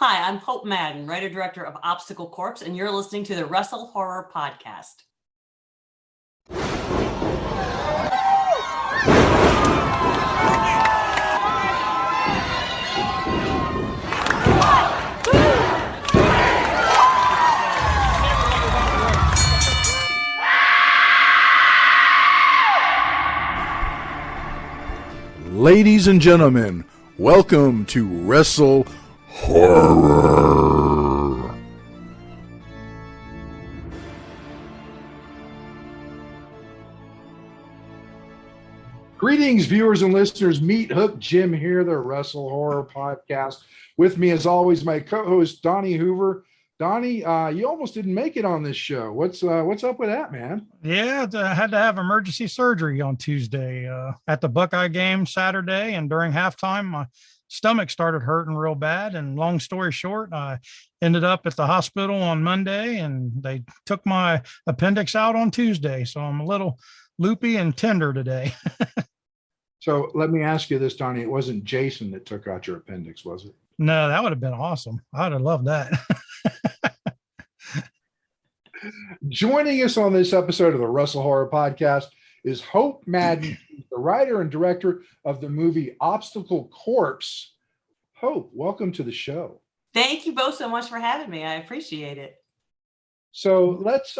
Hi, I'm Hope Madden, writer-director of Obstacle Corps, and you're listening to the WrestleHorror podcast. Ladies and gentlemen, welcome to WrestleHorror. Greetings, viewers and listeners. Meathook Jim here, the WrestleHorror podcast. With me, as always, my co-host Donnie Hoover. Donnie, you almost didn't make it on this show. What's up with that, man? Yeah, I had to have emergency surgery on Tuesday at the Buckeye game Saturday, and during halftime, my stomach started hurting real bad. And long story short, I ended up at the hospital on Monday, and they took my appendix out on Tuesday. So I'm a little loopy and tender today. So let me ask you this, Donnie. It wasn't Jason that took out your appendix, was it? No, that would have been awesome. I'd have loved that. Joining us on this episode of the WrestleHorror podcast is Hope Madden, the writer and director of the movie Obstacle Corps. Hope, welcome to the show. Thank you both so much for having me. I appreciate it. So let's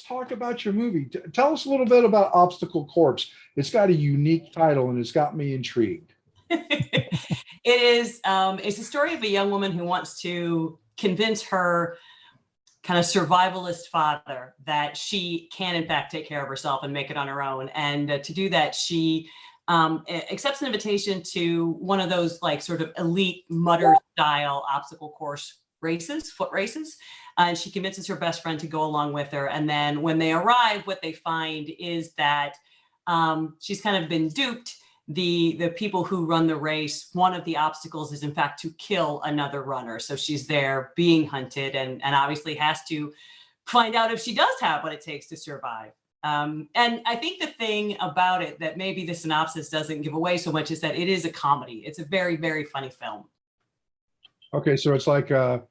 talk about your movie. Tell us a little bit about Obstacle Corps. It's got a unique title and it's got me intrigued. It's a story of a young woman who wants to convince her kind of survivalist father that she can in fact take care of herself and make it on her own. And to do that, she accepts an invitation to one of those like sort of elite mutter style obstacle course races, foot races. And she convinces her best friend to go along with her. And then when they arrive, what they find is that she's kind of been duped. The people who run the race, one of the obstacles is in fact to kill another runner. So she's there being hunted and obviously has to find out if she does have what it takes to survive. And I think the thing about it that maybe the synopsis doesn't give away so much is that it is a comedy. It's a very, very funny film. Okay, so it's like a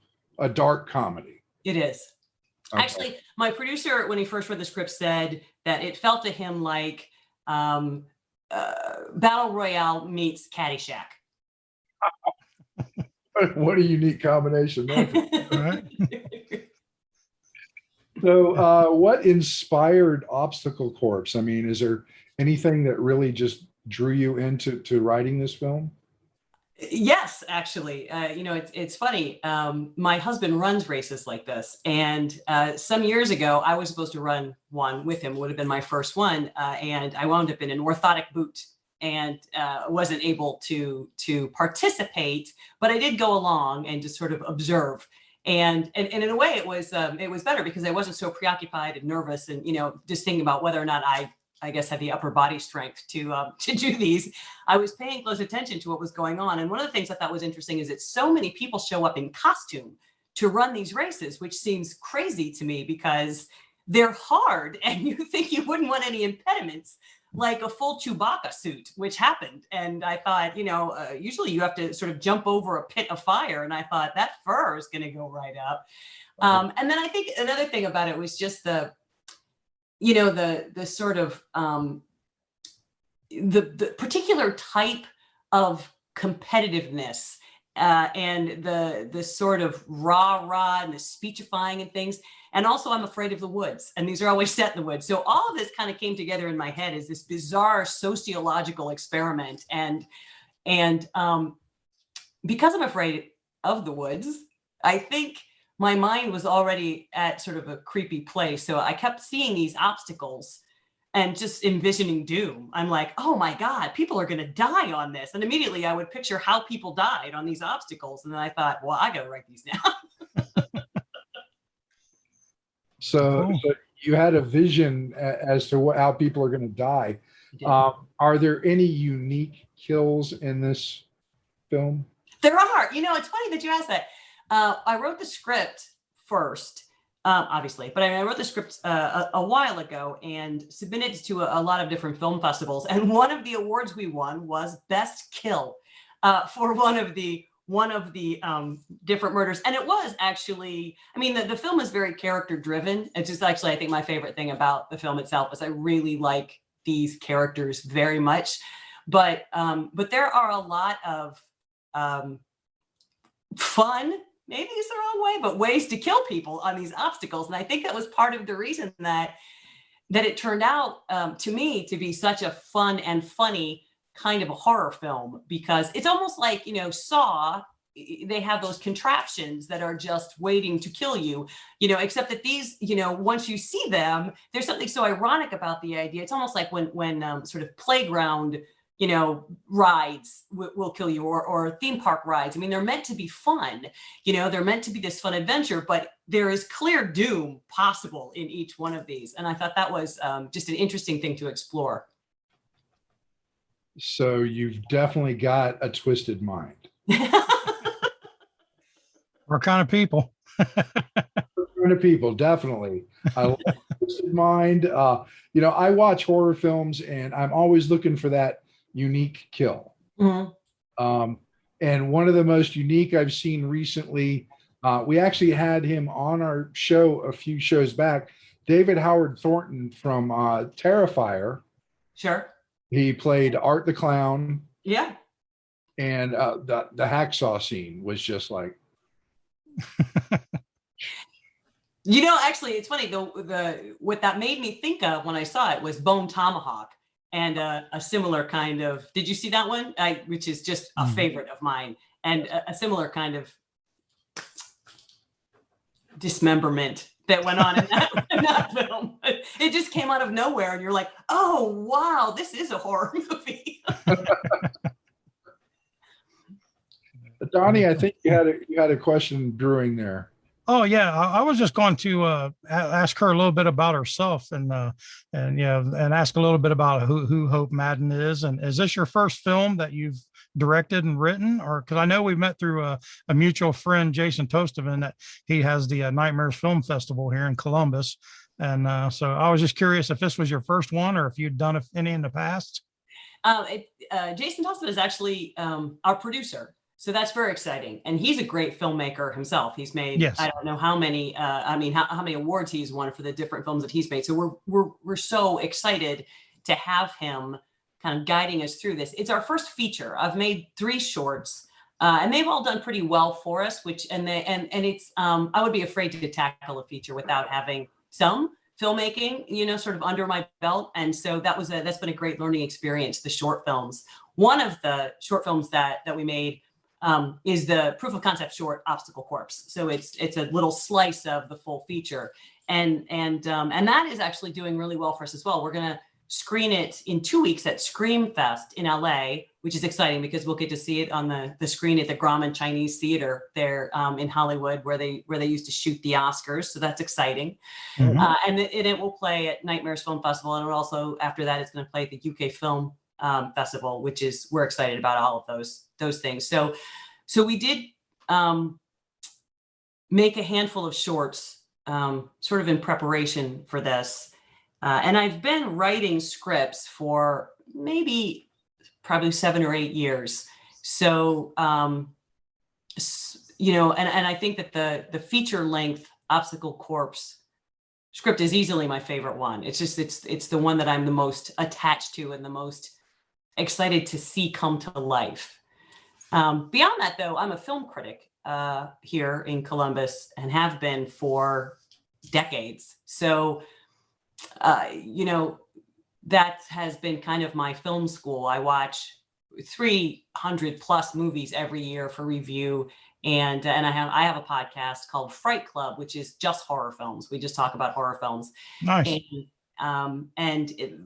dark comedy. It is. Okay. Actually, my producer, when he first read the script, said that it felt to him like Battle Royale meets Caddyshack. What a unique combination. Right? So what inspired Obstacle Corps? I mean, is there anything that really just drew you into writing this film? Yes, actually, it's funny. My husband runs races like this. And some years ago, I was supposed to run one with him. It would have been my first one. And I wound up in an orthotic boot and wasn't able to participate. But I did go along and just sort of observe. And in a way, it was better because I wasn't so preoccupied and nervous and, just thinking about whether or not I guess had the upper body strength to do these. I was paying close attention to what was going on. And one of the things I thought was interesting is that so many people show up in costume to run these races, which seems crazy to me because they're hard and you think you wouldn't want any impediments, like a full Chewbacca suit, which happened. And I thought, usually you have to sort of jump over a pit of fire. And I thought that fur is going to go right up. And then I think another thing about it was just the sort of the particular type of competitiveness and the sort of rah and the speechifying and things. And also I'm afraid of the woods, and these are always set in the woods. So all of this kind of came together in my head as this bizarre sociological experiment. And because I'm afraid of the woods, I think my mind was already at sort of a creepy place. So I kept seeing these obstacles and just envisioning doom. I'm like, oh my God, people are going to die on this. And immediately I would picture how people died on these obstacles. And then I thought, well, I got to write these down. So you had a vision as to how people are going to die. Are there any unique kills in this film? There are. It's funny that you asked that. I wrote the script first, obviously, but I wrote the script a while ago and submitted to a lot of different film festivals. And one of the awards we won was Best Kill for one of the one of the different murders. And it was actually, I mean, the film is very character driven. It's just actually, I think my favorite thing about the film itself is I really like these characters very much. But there are a lot of fun, maybe it's the wrong way, but ways to kill people on these obstacles. And I think that was part of the reason that it turned out to me to be such a fun and funny kind of a horror film, because it's almost like, Saw, they have those contraptions that are just waiting to kill you, except that these, once you see them, there's something so ironic about the idea. It's almost like when sort of playground, rides will kill you, or theme park rides. I mean, they're meant to be fun, they're meant to be this fun adventure, but there is clear doom possible in each one of these. And I thought that was just an interesting thing to explore. So you've definitely got a twisted mind. We're kind of people. Kind of people, definitely. I love twisted mind. I watch horror films, and I'm always looking for that unique kill. Mm-hmm. And one of the most unique I've seen recently, we actually had him on our show a few shows back, David Howard Thornton from Terrifier. Sure. He played Art the Clown. Yeah. And the hacksaw scene was just like. Actually, it's funny. What that made me think of when I saw it was Bone Tomahawk, and a similar kind of. Did you see that one? Which is just a favorite of mine, and a similar kind of dismemberment that went on in that film. It just came out of nowhere, and you're like, "Oh wow, this is a horror movie." Donnie, I think you had a question brewing there. Oh yeah, I was just going to ask her a little bit about herself, and ask a little bit about who Hope Madden is. And is this your first film that you've directed and written, or because I know we met through a mutual friend, Jason Tostovan, that he has the Nightmares Film Festival here in Columbus, and so I was just curious if this was your first one or if you'd done any in the past. Jason Tostovan is actually our producer. So that's very exciting. And he's a great filmmaker himself. He's made, yes. I don't know how many, how many awards he's won for the different films that he's made. So we're so excited to have him kind of guiding us through this. It's our first feature. I've made 3 shorts, and they've all done pretty well for us, and it's, I would be afraid to tackle a feature without having some filmmaking, sort of under my belt. And so that's been a great learning experience, the short films. One of the short films that we made is the proof of concept short Obstacle Corpse. So it's a little slice of the full feature, and that is actually doing really well for us as well. We're gonna screen it in 2 weeks at Scream Fest in LA, which is exciting because we'll get to see it on the screen at the Grauman Chinese Theater there in Hollywood, where they used to shoot the Oscars. So that's exciting. Mm-hmm. And it will play at Nightmares Film Festival, and also after that it's going to play at the UK Film Festival, which is, we're excited about all of those things. So we did make a handful of shorts sort of in preparation for this. And I've been writing scripts for probably 7 or 8 years. So, and I think that the feature length Obstacle Corpse script is easily my favorite one. It's just, it's the one that I'm the most attached to and the most excited to see come to life. Beyond that, though, I'm a film critic here in Columbus and have been for decades. So, that has been kind of my film school. I watch 300 plus movies every year for review. And I have a podcast called Fright Club, which is just horror films. We just talk about horror films. Nice. And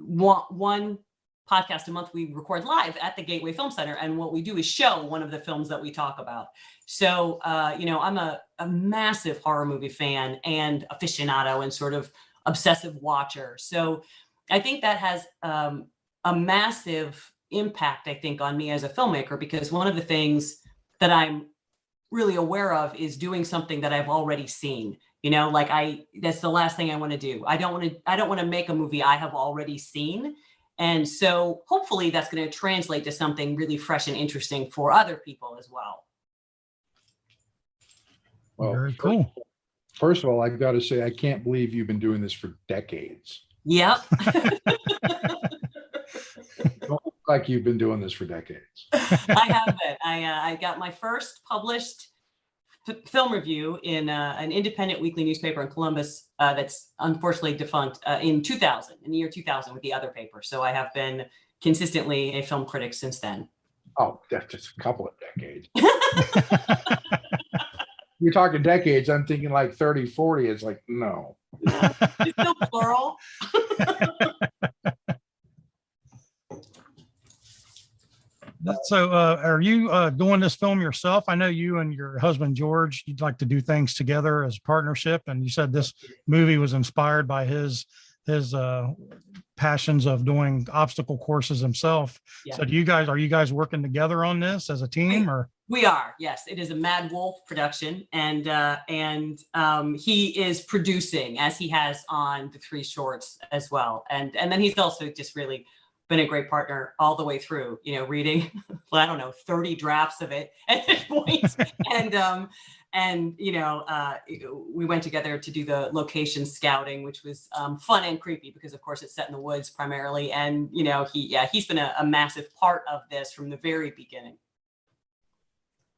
one podcast a month we record live at the Gateway Film Center, and what we do is show one of the films that we talk about. So I'm a massive horror movie fan and aficionado and sort of obsessive watcher. So I think that has a massive impact, I think, on me as a filmmaker, because one of the things that I'm really aware of is doing something that I've already seen. That's the last thing I want to do. I don't want to make a movie I have already seen. And so hopefully that's going to translate to something really fresh and interesting for other people as well. Well, Very cool. first of all, I've got to say, I can't believe you've been doing this for decades. Yep. Don't look like you've been doing this for decades. I have been. I got my first published film review in an independent weekly newspaper in Columbus that's unfortunately defunct in the year 2000 with the other paper. So I have been consistently a film critic since then. Oh, that's just a couple of decades. You're talking decades. I'm thinking like 30, 40. It's like, no. It's still plural. So are you doing this film yourself? I know you and your husband, George, you'd like to do things together as a partnership. And you said this movie was inspired by his passions of doing obstacle courses himself. Yeah. So are you guys working together on this as a team or? We are, yes. It is a Mad Wolf production, and he is producing, as he has on the 3 shorts as well. And then he's also just really been a great partner all the way through, reading, I don't know, 30 drafts of it at this point. And we went together to do the location scouting, which was fun and creepy because of course it's set in the woods primarily. And, he's been a massive part of this from the very beginning.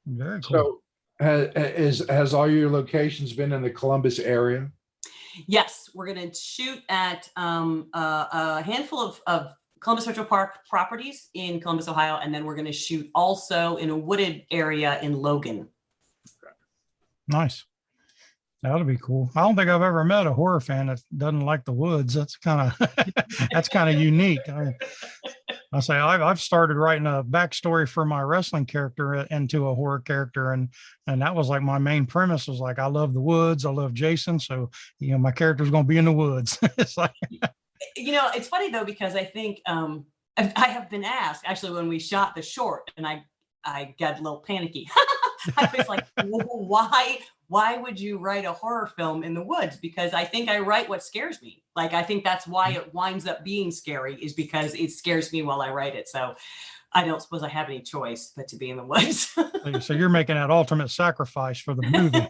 Very cool. So has all your locations been in the Columbus area? Yes, we're going to shoot at a handful of Columbus Central Park properties in Columbus, Ohio, and then we're going to shoot also in a wooded area in Logan. Nice. That'll be cool. I don't think I've ever met a horror fan that doesn't like the woods. That's kind of unique. I've started writing a backstory for my wrestling character into a horror character, and that was like my main premise was like I love the woods, I love Jason, so my character's going to be in the woods. It's like, it's funny though because I think I have been asked actually when we shot the short, and I got a little panicky. I was like, why would you write a horror film in the woods? Because I think I write what scares me. Like, I think that's why it winds up being scary, is because it scares me while I write it. So I don't suppose I have any choice but to be in the woods. So you're making that ultimate sacrifice for the movie.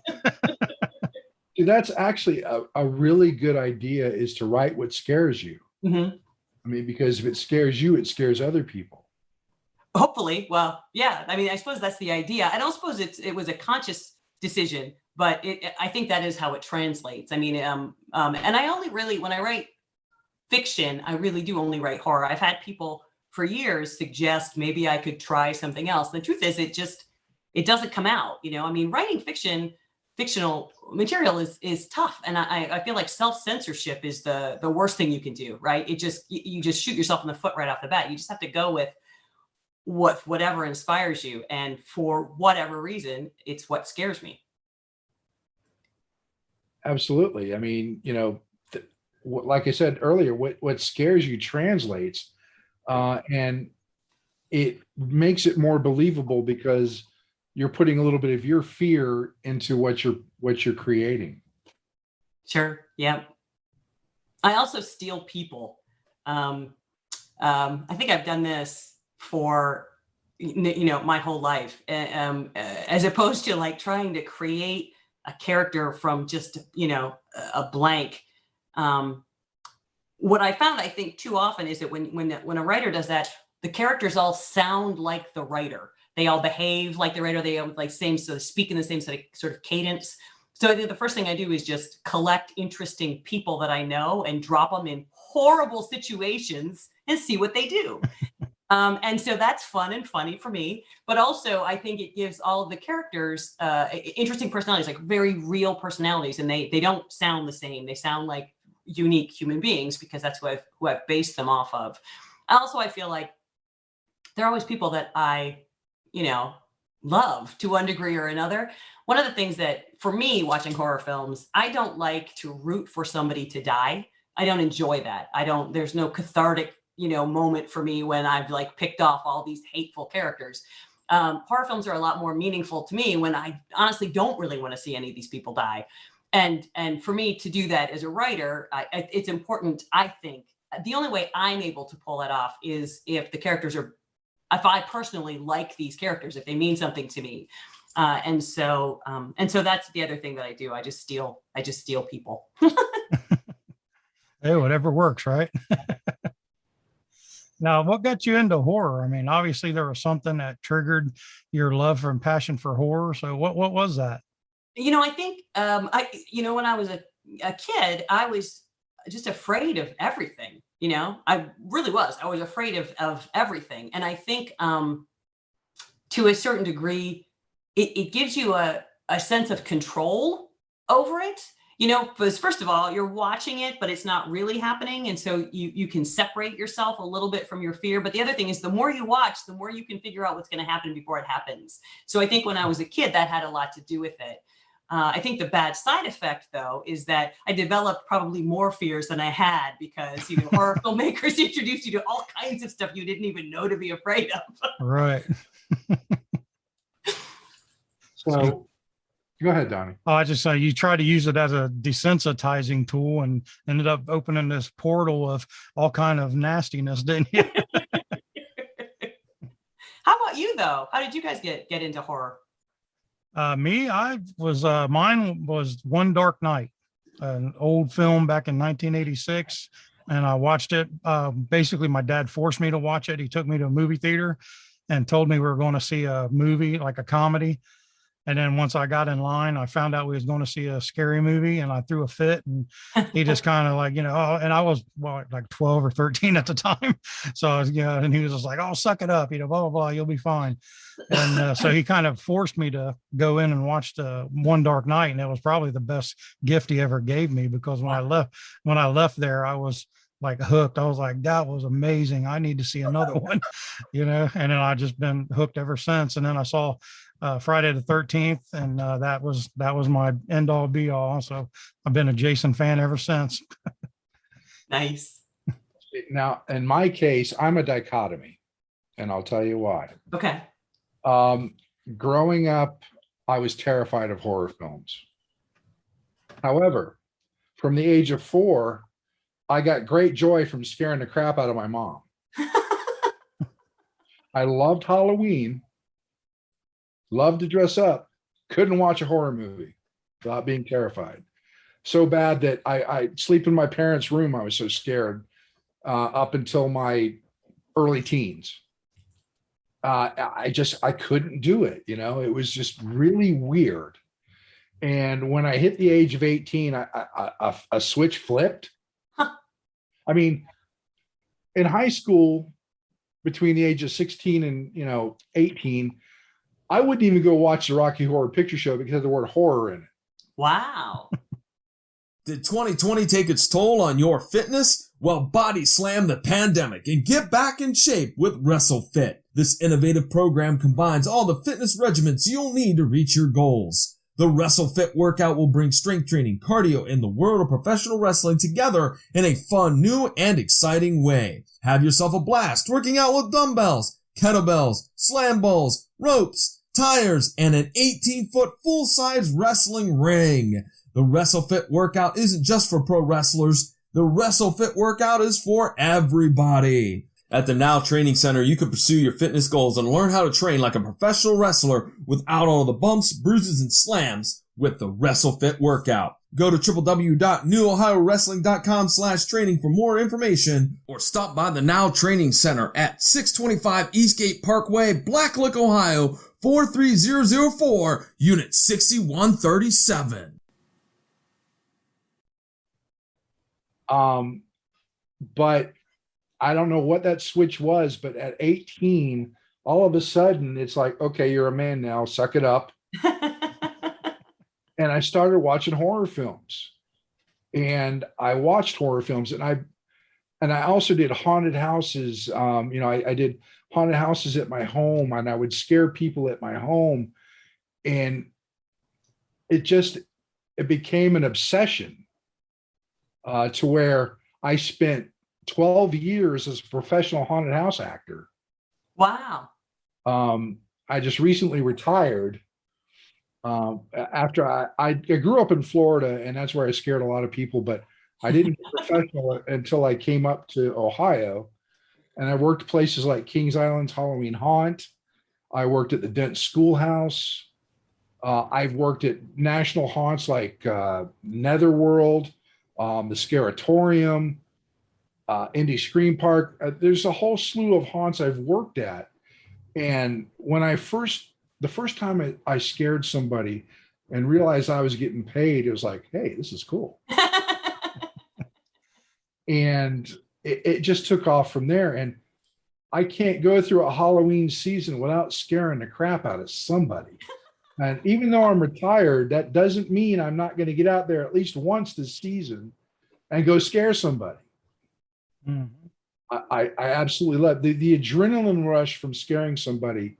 That's actually a really good idea, is to write what scares you. Mm-hmm. I mean, because if it scares you, it scares other people. Hopefully. Well, yeah. I mean, I suppose that's the idea. I don't suppose it was a conscious decision, but I think that is how it translates. I mean, and I only really, when I write fiction, I really do only write horror. I've had people for years suggest maybe I could try something else. The truth is, it doesn't come out. I mean, writing fictional material is tough, and I feel like self-censorship is the worst thing you can do. Right? You just shoot yourself in the foot right off the bat. You just have to go with whatever inspires you, and for whatever reason, it's what scares me. Absolutely. I mean, like I said earlier, what scares you translates, and it makes it more believable because you're putting a little bit of your fear into what you're creating. Sure. Yeah. I also steal people. I think I've done this for my whole life, as opposed to like trying to create a character from just a blank. What I found, I think, too often is that when a writer does that, the characters all sound like the writer. They all behave like the writer. They all speak in the same sort of cadence. So I think the first thing I do is just collect interesting people that I know and drop them in horrible situations and see what they do. And so that's fun and funny for me. But also, I think it gives all of the characters interesting personalities, like very real personalities. And they don't sound the same. They sound like unique human beings because that's who I've based them off of. Also, I feel like there are always people that I love to one degree or another. One of the things that, for me, watching horror films, I don't like to root for somebody to die. I don't enjoy that. There's no cathartic, moment for me when I've like picked off all these hateful characters. Horror films are a lot more meaningful to me when I honestly don't really want to see any of these people die. And for me to do that as a writer, it's important, I think. The only way I'm able to pull that off is if the characters if I personally like these characters, if they mean something to me. And so that's the other thing that I do. I just steal people. Hey, whatever works, right? Now, what got you into horror? I mean, obviously there was something that triggered your love and passion for horror. So what was that? I think when I was a kid, I was just afraid of everything. I really was. I was afraid of everything. And I think to a certain degree, it gives you a sense of control over it. Because first of all, you're watching it, but it's not really happening. And so you can separate yourself a little bit from your fear. But the other thing is, the more you watch, the more you can figure out what's going to happen before it happens. So I think when I was a kid, that had a lot to do with it. I think the bad side effect, though, is that I developed probably more fears than I had, because horror filmmakers introduce you to all kinds of stuff you didn't even know to be afraid of. Right. So go ahead, Donnie. Oh, I just say you try to use it as a desensitizing tool and ended up opening this portal of all kind of nastiness, didn't you? How about you, though? How did you guys get into horror? Mine was One Dark Night, an old film back in 1986. And I watched it. Basically, my dad forced me to watch it. He took me to a movie theater and told me we were going to see a movie, like a comedy. And then once I got in line, I found out we was going to see a scary movie, and I threw a fit, and he just kind of like, and I was like 12 or 13 at the time. So, and he was just like, "Oh, suck it up, blah, blah, blah, you'll be fine." And so he kind of forced me to go in and watch the One Dark Night. And it was probably the best gift he ever gave me, because when I left there, I was like hooked. I was like, that was amazing. I need to see another one, and then I just been hooked ever since. And then I saw Friday the 13th, and that was my end all be all. So I've been a Jason fan ever since. Nice. Now, in my case, I'm a dichotomy, and I'll tell you why. Okay. Growing up, I was terrified of horror films. However, from the age of 4, I got great joy from scaring the crap out of my mom. I loved Halloween. Loved to dress up, couldn't watch a horror movie without being terrified. So bad that I sleep in my parents' room. I was so scared up until my early teens. I couldn't do it. It was just really weird. And when I hit the age of 18, a switch flipped. Huh. I mean, in high school, between the age of 16 and 18, I wouldn't even go watch the Rocky Horror Picture Show because of the word horror in it. Wow. Did 2020 take its toll on your fitness? Well, body slam the pandemic and get back in shape with WrestleFit. This innovative program combines all the fitness regimens you'll need to reach your goals. The WrestleFit workout will bring strength training, cardio, and the world of professional wrestling together in a fun, new, and exciting way. Have yourself a blast working out with dumbbells, kettlebells, slam balls, ropes, tires, and an 18-foot full-size wrestling ring. The WrestleFit workout isn't just for pro wrestlers. The WrestleFit workout is for everybody. At the Now Training Center, you can pursue your fitness goals and learn how to train like a professional wrestler without all the bumps, bruises, and slams with the WrestleFit workout. Go to www.newohiowrestling.com/training for more information, or stop by the Now Training Center at 625 Eastgate Parkway, Blacklick, Ohio, 43004, Unit 6137. But I don't know what that switch was, but at 18, all of a sudden it's like, okay, you're a man now, suck it up. And I started watching horror films, and I watched horror films, and I also did haunted houses. I did haunted houses at my home, and I would scare people at my home. And it became an obsession to where I spent 12 years as a professional haunted house actor. Wow. I just recently retired. After I grew up in Florida, and that's where I scared a lot of people, but I didn't get professional until I came up to Ohio, and I worked places like Kings Island's Halloween Haunt. I worked at the Dent Schoolhouse. I've worked at national haunts like Netherworld, the Scaratorium, Indie Scream Park. There's a whole slew of haunts I've worked at. And when the first time I scared somebody and realized I was getting paid, it was like, hey, this is cool. And it just took off from there. And I can't go through a Halloween season without scaring the crap out of somebody. And even though I'm retired, that doesn't mean I'm not going to get out there at least once this season and go scare somebody. Mhm. I absolutely love the adrenaline rush from scaring somebody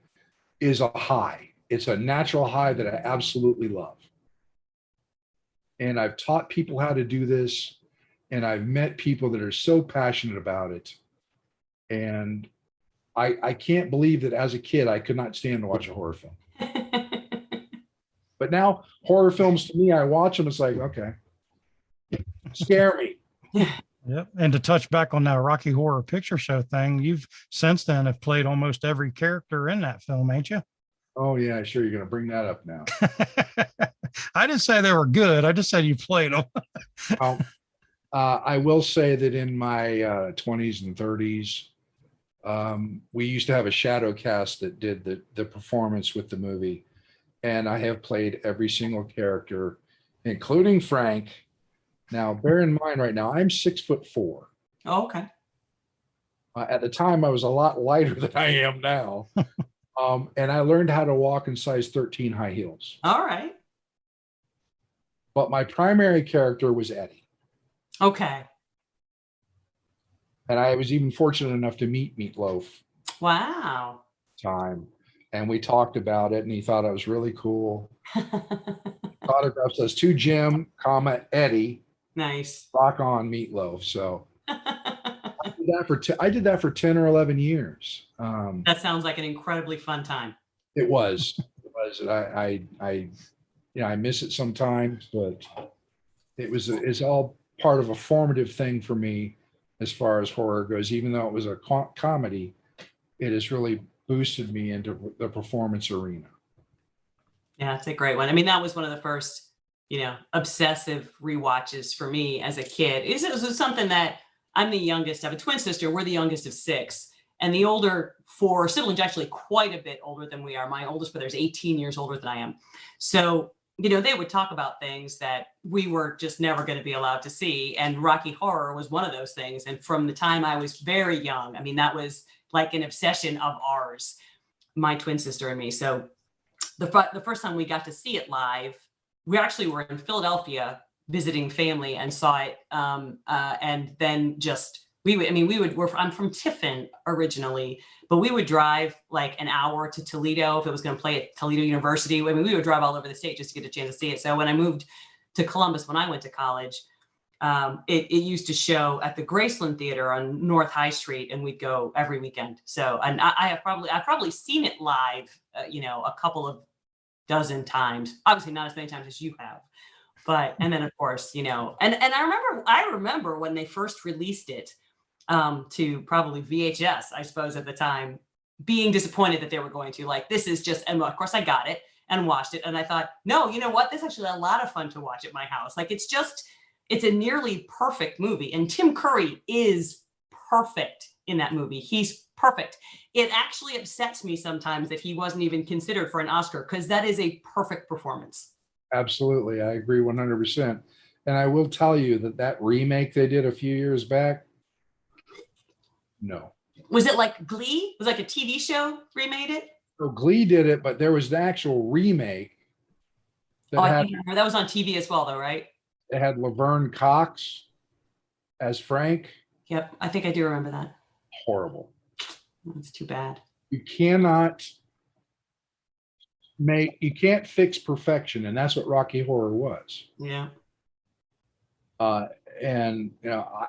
is a high. It's a natural high that I absolutely love. And I've taught people how to do this, and I've met people that are so passionate about it. And I can't believe that as a kid, I could not stand to watch a horror film. But now horror films, to me, I watch them. It's like, okay, scare me. Yep. And to touch back on that Rocky Horror Picture Show thing, you've since then have played almost every character in that film, ain't you? Oh yeah, sure. You're going to bring that up now. I didn't say they were good. I just said you played them. Well, I will say that in my 20s and 30s, we used to have a shadow cast that did the performance with the movie. And I have played every single character, including Frank. Now, bear in mind right now, I'm 6'4". Oh, okay. At the time, I was a lot lighter than I am now. And I learned how to walk in size 13 high heels. All right. But my primary character was Eddie. Okay. And I was even fortunate enough to meet Meatloaf Wow. time. And we talked about it, and he thought I was really cool. Autograph says to Jim, Eddie, Nice. rock on Meatloaf. So I did that for 10 or 11 years. That sounds like an incredibly fun time. It was. And I miss it sometimes, but it's all part of a formative thing for me as far as horror goes. Even though it was a comedy, it has really boosted me into the performance arena. Yeah, it's a great one. I mean, that was one of the first, obsessive rewatches for me as a kid. It was something that I'm the youngest. I have a twin sister. We're the youngest of 6. And the older 4 siblings, actually quite a bit older than we are. My oldest brother is 18 years older than I am. So, they would talk about things that we were just never going to be allowed to see. And Rocky Horror was one of those things. And from the time I was very young, I mean, that was like an obsession of ours, my twin sister and me. So the first time we got to see it live, we actually were in Philadelphia visiting family and saw it. And then I'm from Tiffin originally, but we would drive like an hour to Toledo if it was going to play at Toledo University. I mean, we would drive all over the state just to get a chance to see it. So when I moved to Columbus, when I went to college, it used to show at the Graceland Theater on North High Street, and we'd go every weekend. So, and I've probably seen it live, a couple of dozen times, obviously not as many times as you have, but, and then of course, and I remember when they first released it, to probably VHS, I suppose at the time, being disappointed that they were going to this is just, and of course I got it and watched it. And I thought, no, you know what? This is actually a lot of fun to watch at my house. It's a nearly perfect movie. And Tim Curry is perfect in that movie. He's perfect. It actually upsets me sometimes that he wasn't even considered for an Oscar, because that is a perfect performance. Absolutely. I agree 100%. And I will tell you that remake they did a few years back, no. Was it like Glee? Was it like a TV show remade it? So Glee did it, but there was an actual remake. I think that was on TV as well, though, right? It had Laverne Cox as Frank. Yep, I think I do remember that. Horrible. That's too bad. You can't fix perfection, and that's what Rocky Horror was. Yeah. And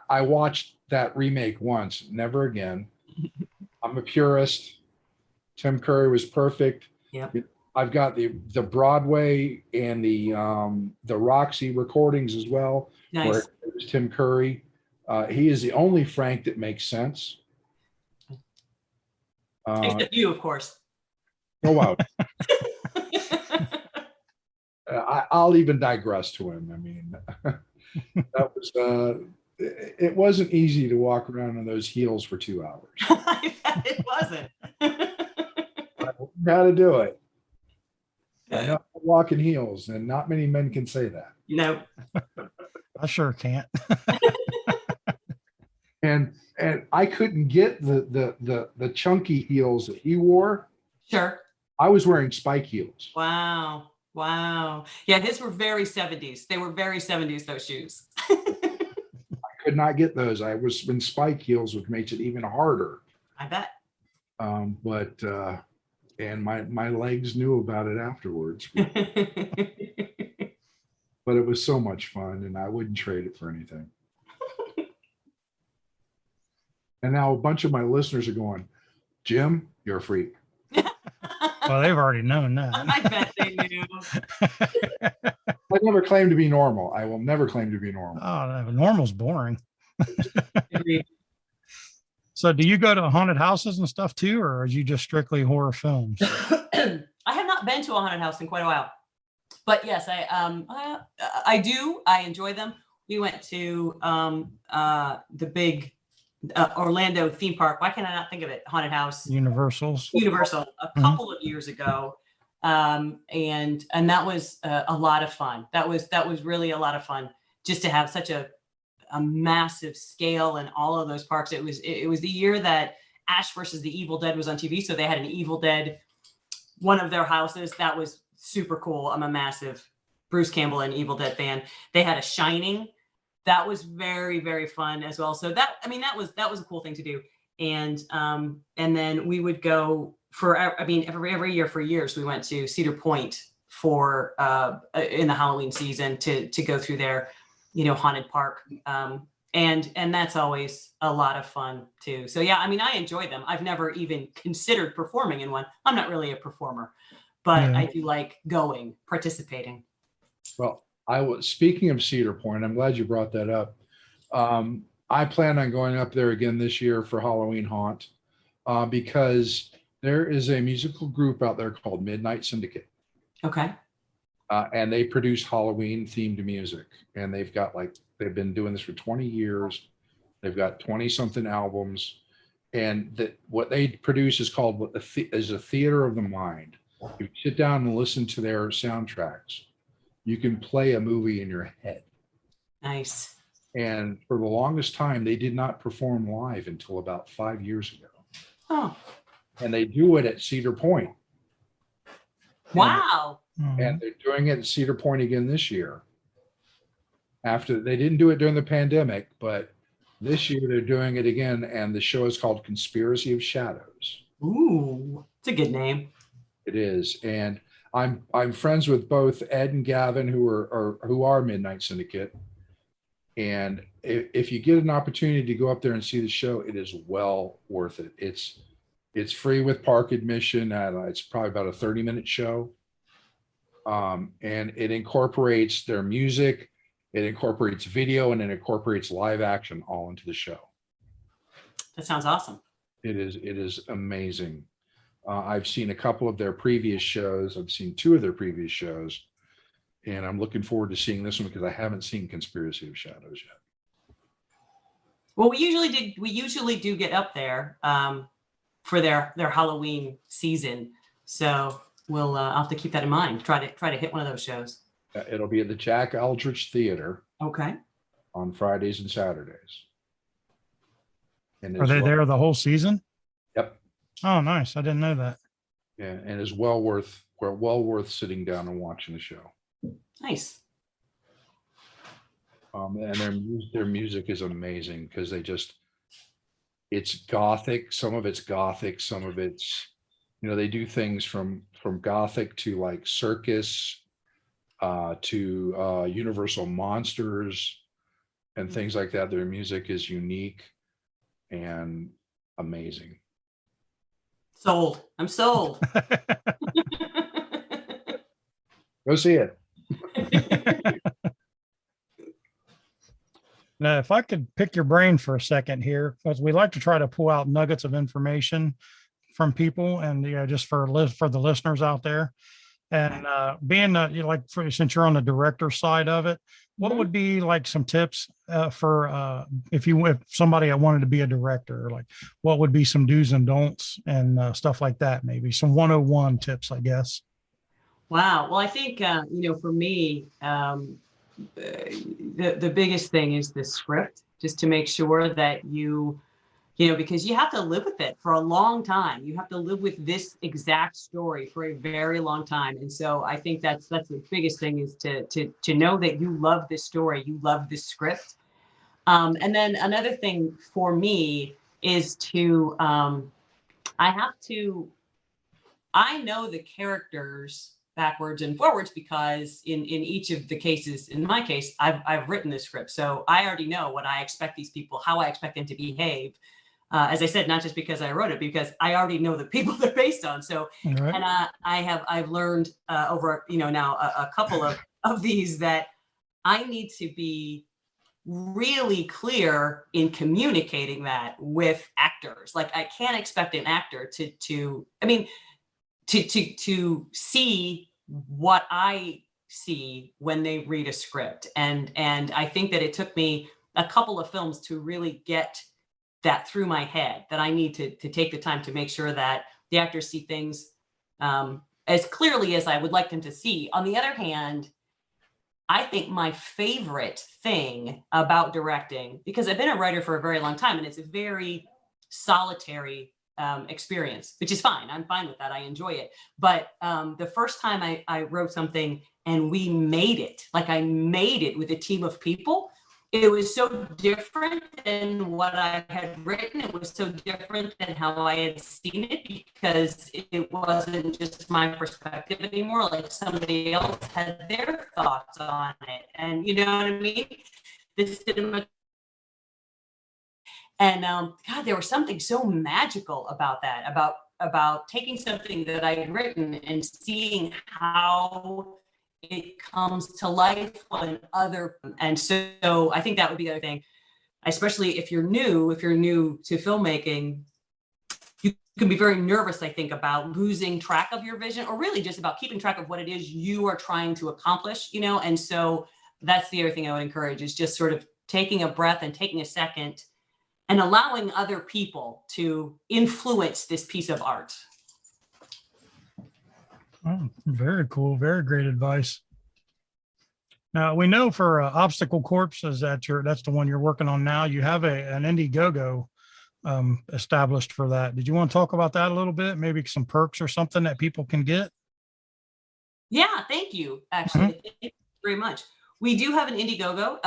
I watched that remake once, never again. I'm a purist. Tim Curry was perfect. Yep. I've got the Broadway and the Roxy recordings as well. Nice. Where it was Tim Curry. He is the only Frank that makes sense. Except you, of course. Oh wow. I'll even digress to him. I mean, that was it wasn't easy to walk around in those heels for 2 hours. I bet it wasn't. Got to do it. I know I walk in heels, and not many men can say that. No. I sure can't. And I couldn't get the chunky heels that he wore. Sure. I was wearing spike heels. Wow. Yeah, his were very 70s. They were very 70s, those shoes. I could not get those. I was in spike heels, which makes it even harder. I bet. And my legs knew about it afterwards. But it was so much fun, and I wouldn't trade it for anything. And now a bunch of my listeners are going, Jim, you're a freak. Well, they've already known that. I bet they knew. I never claimed to be normal. I will never claim to be normal. Oh, normal's boring. Agreed. So do you go to haunted houses and stuff too, or are you just strictly horror films? I have not been to a haunted house in quite a while, but yes, I do. I enjoy them. We went to the big Orlando theme park. Why can I not think of it? Haunted house. Universal A couple of years ago, and that was a lot of fun. That was really a lot of fun just to have such a massive scale in all of those parks. It was the year that Ash versus the Evil Dead was on TV, so they had an Evil Dead, one of their houses. That was super cool. I'm a massive Bruce Campbell and Evil Dead fan. They had a Shining. That was very, very fun as well. So that was a cool thing to do. And then we would go every year for years, we went to Cedar Point for in the Halloween season to go through their, haunted park. And that's always a lot of fun too. So yeah, I enjoy them. I've never even considered performing in one. I'm not really a performer, but I do like participating. Well, speaking of Cedar Point, I'm glad you brought that up. I plan on going up there again this year for Halloween Haunt because there is a musical group out there called Midnight Syndicate. Okay. And they produce Halloween themed music, and they've been doing this for 20 years. They've got 20 something albums, and what they produce is called a theater of the mind. You sit down and listen to their soundtracks. You can play a movie in your head. Nice. And for the longest time, they did not perform live until about 5 years ago. Oh. And they do it at Cedar Point. Wow. And they're doing it at Cedar Point again this year. After they didn't do it during the pandemic, but this year they're doing it again. And the show is called Conspiracy of Shadows. Ooh, it's a good name. It is. And I'm friends with both Ed and Gavin, who are Midnight Syndicate. And if you get an opportunity to go up there and see the show, it is well worth it. It's free with park admission. It's probably about a 30-minute show. And it incorporates their music, it incorporates video, and it incorporates live action all into the show. That sounds awesome. It is amazing. I've seen a couple of their previous shows. I've seen 2 of their previous shows, and I'm looking forward to seeing this one because I haven't seen Conspiracy of Shadows yet. Well, we usually do get up there for their Halloween season. So I'll have to keep that in mind. Try to hit one of those shows. It'll be at the Jack Eldridge Theater. Okay. On Fridays and Saturdays. And are they there the whole season? Yep. Oh, nice. I didn't know that. Yeah, and it's well worth sitting down and watching the show. Nice. And their music is amazing because it's gothic. Some of it's gothic. Some of it's, they do things from gothic to like circus, to Universal Monsters and things like that. Their music is unique and amazing. Sold. I'm sold. Go see it. Now, if I could pick your brain for a second here, because we like to try to pull out nuggets of information from people, and just for the listeners out there, And being since you're on the director side of it, what would be like some tips for if somebody wanted to be a director, like what would be some do's and don'ts and stuff like that? Maybe some 101 tips, I guess. Wow. Well, I think, for me, the biggest thing is the script, just to make sure that because you have to live with it for a long time. You have to live with this exact story for a very long time. And so I think that's the biggest thing, is to know that you love this story, you love this script. And then another thing for me is I know the characters backwards and forwards, because in each of the cases, in my case, I've written the script. So I already know what I expect these people, how I expect them to behave. As I said, not just because I wrote it, because I already know the people they're based on. So, Right. and I've learned over, now a couple of these, that I need to be really clear in communicating that with actors. Like, I can't expect an actor to see what I see when they read a script. And I think that it took me a couple of films to really get that through my head, that I need to take the time to make sure that the actors see things as clearly as I would like them to see. On the other hand, I think my favorite thing about directing, because I've been a writer for a very long time, and it's a very solitary experience, which is fine. I'm fine with that. I enjoy it. But the first time I wrote something and we made it, like I made it with a team of people, it was so different than what I had written. It was so different than how I had seen it, because it wasn't just my perspective anymore. Like, somebody else had their thoughts on it. And you know what I mean? The cinema. And God, there was something so magical about that, about taking something that I had written and seeing how it comes to life on other. And so I think that would be the other thing, especially if you're new to filmmaking. You can be very nervous, I think, about losing track of your vision, or really just about keeping track of what it is you are trying to accomplish, and so that's the other thing I would encourage, is just sort of taking a breath and taking a second and allowing other people to influence this piece of art. Oh, very cool. Very great advice. Now, we know for Obstacle Corpse, that's the one you're working on now. You have an Indiegogo established for that. Did you want to talk about that a little bit? Maybe some perks or something that people can get? Yeah, thank you. Actually, thank you very much. We do have an Indiegogo.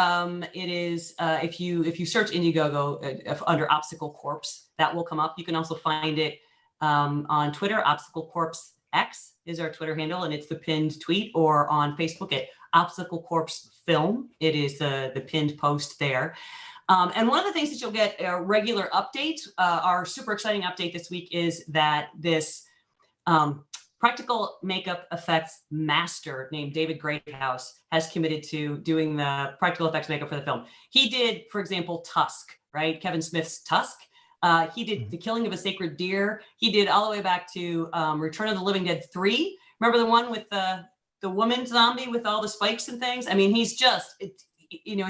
It is, if you search Indiegogo under Obstacle Corpse, that will come up. You can also find it on Twitter. Obstacle Corpse X is our Twitter handle, and it's the pinned tweet, or on Facebook at Obstacle Corpse Film. It is the pinned post there. And one of the things that you'll get regular updates, our super exciting update this week, is that this practical makeup effects master named David Greathouse has committed to doing the practical effects makeup for the film. He did, for example, Tusk, right? Kevin Smith's Tusk. He did The Killing of a Sacred Deer. He did all the way back to Return of the Living Dead 3. Remember the one with the woman zombie with all the spikes and things? I mean, he's just, and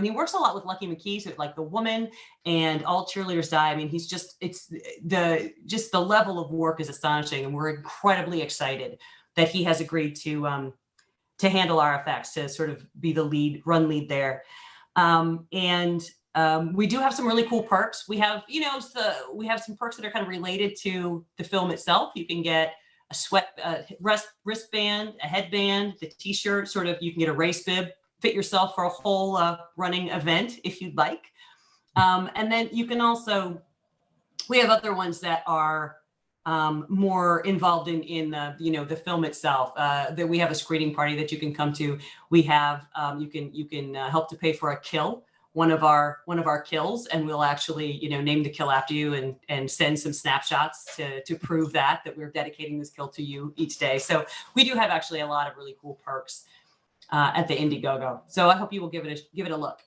he works a lot with Lucky McKee, so like The Woman and All Cheerleaders Die. I mean, the level of work is astonishing, and we're incredibly excited that he has agreed to handle our effects, to sort of be the lead there. We do have some really cool perks. We have, we have some perks that are kind of related to the film itself. You can get a wristband, a headband, the t-shirt, sort of, you can get a race bib, fit yourself for a whole running event if you'd like. And then you can also, we have other ones that are more involved in the film itself. That we have a screening party that you can come to. We have, you can help to pay for a kill, one of our kills, and we'll actually, name the kill after you and send some snapshots to prove that we're dedicating this kill to you each day. So we do have actually a lot of really cool perks at the Indiegogo. So I hope you will give it a look.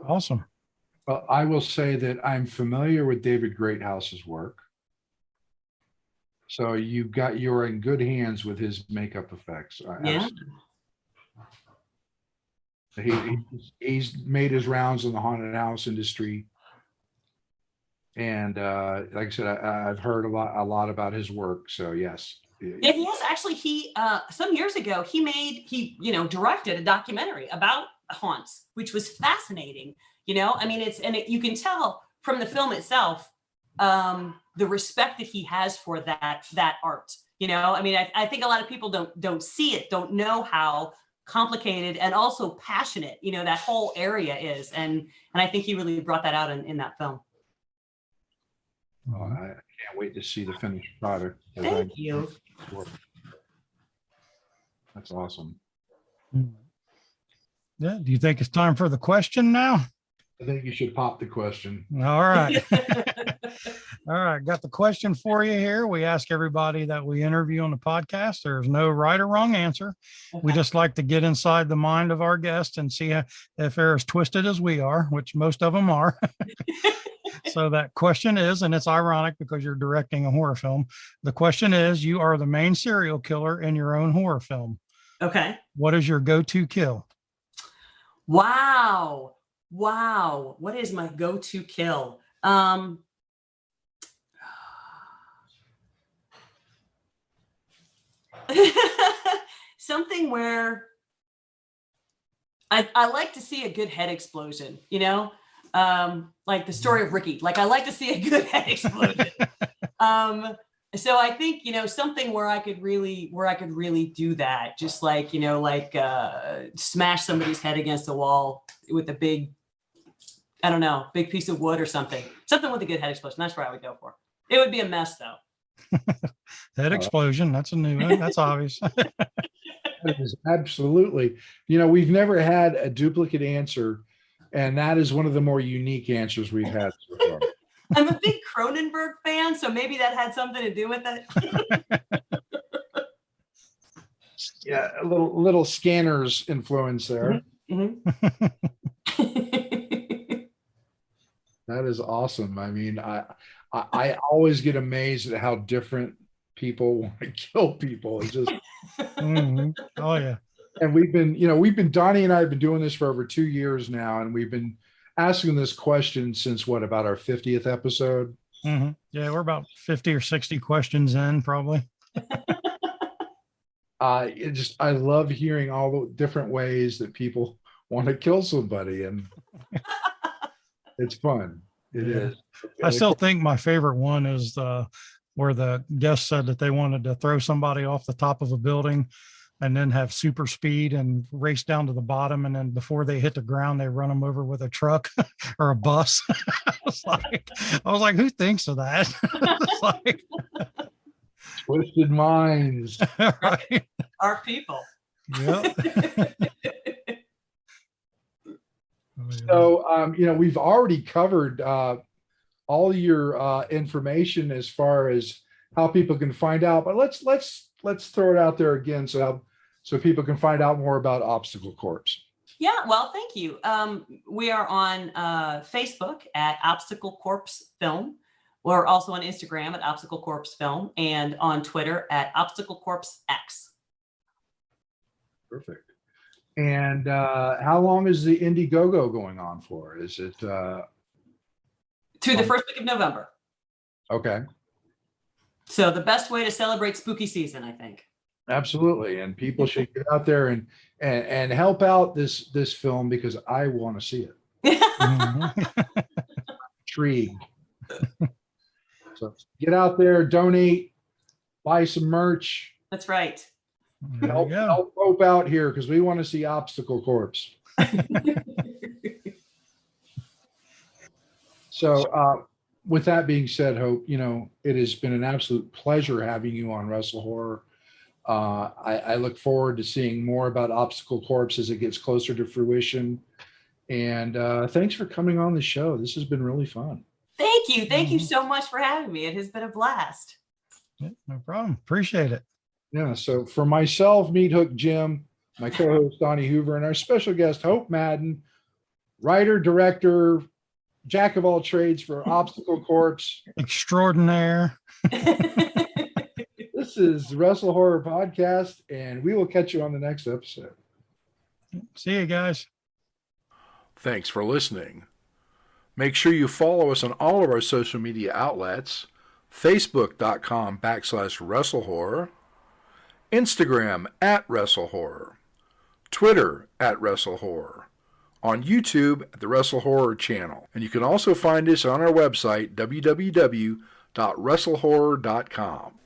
Awesome. Well, I will say that I'm familiar with David Greathouse's work. So you're in good hands with his makeup effects. Yeah. He's made his rounds in the haunted house industry. And like I said, I've heard a lot about his work. So yes. Yeah, he has actually. Some years ago he directed a documentary about haunts, which was fascinating. I mean, you can tell from the film itself the respect that he has for that art. I mean, I think a lot of people don't see it, don't know how complicated and also passionate that whole area is, and I think he really brought that out in that film. Oh, I can't wait to see the finished product. Thank you. That's awesome. Yeah. Do you think it's time for the question now? I think you should pop the question. All right. All right. Got the question for you here. We ask everybody that we interview on the podcast. There's no right or wrong answer. Okay. We just like to get inside the mind of our guest and see if they're as twisted as we are, which most of them are. So that question is, and it's ironic because you're directing a horror film. The question is, you are the main serial killer in your own horror film. Okay. What is your go-to kill? Wow. What is my go-to kill? Something where I like to see a good head explosion, like the story of Ricky. Like I like to see a good head explosion. So I think, something where I could really do that, just like, smash somebody's head against a wall with a big piece of wood or something with a good head explosion. That's where I would go for. It would be a mess though. Head explosion. That's a new one. That's obvious. That is absolutely. We've never had a duplicate answer, and that is one of the more unique answers we've had so far. I'm a big Cronenberg fan, so maybe that had something to do with it. Yeah, a little Scanners influence there. Mm-hmm. That is awesome. I mean, I always get amazed at how different people want to kill people. It's just, Oh yeah. and Donnie and I have been doing this for over 2 years now, and we've been asking this question since about our 50th episode. Yeah, we're about 50 or 60 questions in, probably. I love hearing all the different ways that people want to kill somebody, and it's fun. It is. I still think my favorite one is where the guest said that they wanted to throw somebody off the top of a building and then have super speed and race down to the bottom. And then before they hit the ground, they run them over with a truck or a bus. I was like, who thinks of that? It's like, twisted minds. right? Our people. Yep. So, we've already covered all your information as far as how people can find out, but let's throw it out there again so people can find out more about Obstacle Corps. Yeah, well, thank you. We are on Facebook at Obstacle Corps Film. We're also on Instagram at Obstacle Corps Film, and on Twitter at Obstacle Corps X. Perfect. And how long is the Indiegogo going on for? Is it through the first week of November? Okay. So the best way to celebrate spooky season, I think. Absolutely, and people should get out there and help out this film because I want to see it. Intrigued. So get out there, donate, buy some merch. That's right. Help Hope out here because we want to see Obstacle Corps. So with that being said, Hope, it has been an absolute pleasure having you on WrestleHorror. I look forward to seeing more about Obstacle Corps as it gets closer to fruition. And thanks for coming on the show. This has been really fun. Thank you. Thank you so much for having me. It has been a blast. Yeah, no problem. Appreciate it. Yeah. So for myself, Meathook Jim, my co-host Donnie Hoover, and our special guest Hope Madden, writer, director, jack of all trades for Obstacle Corps Extraordinaire. This is Wrestle Horror Podcast, and we will catch you on the next episode. See you guys. Thanks for listening. Make sure you follow us on all of our social media outlets: Facebook.com/WrestleHorror, Instagram @WrestleHorror, Twitter @WrestleHorror, on YouTube at the WrestleHorror channel. And you can also find us on our website, www.WrestleHorror.com.